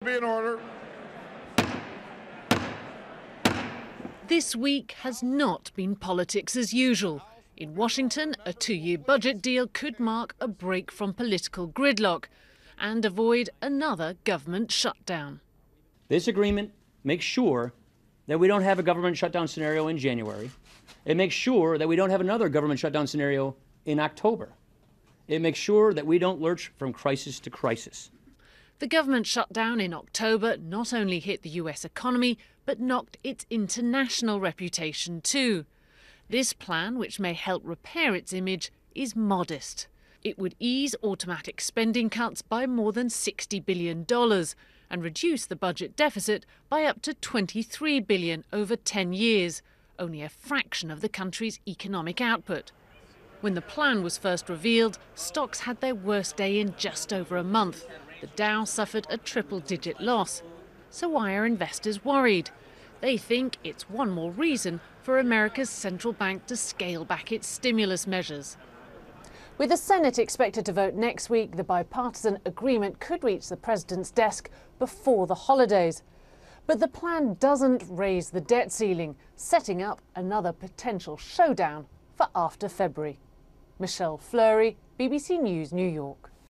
Be in order. This week has not been politics as usual. In Washington, a two-year budget deal could mark a break from political gridlock and avoid another government shutdown. This agreement makes sure that we don't have a government shutdown scenario in January. It makes sure that we don't have another government shutdown scenario in October. It makes sure that we don't lurch from crisis to crisis. The government shutdown in October not only hit the US economy, but knocked its international reputation too. This plan, which may help repair its image, is modest. It would ease automatic spending cuts by more than $60 billion and reduce the budget deficit by up to $23 billion over 10 years, only a fraction of the country's economic output. When the plan was first revealed, stocks had their worst day in just over a month. The Dow suffered a triple-digit loss. So why are investors worried? They think it's one more reason for America's central bank to scale back its stimulus measures. With the Senate expected to vote next week, the bipartisan agreement could reach the president's desk before the holidays. But the plan doesn't raise the debt ceiling, setting up another potential showdown for after February. Michelle Fleury, BBC News, New York.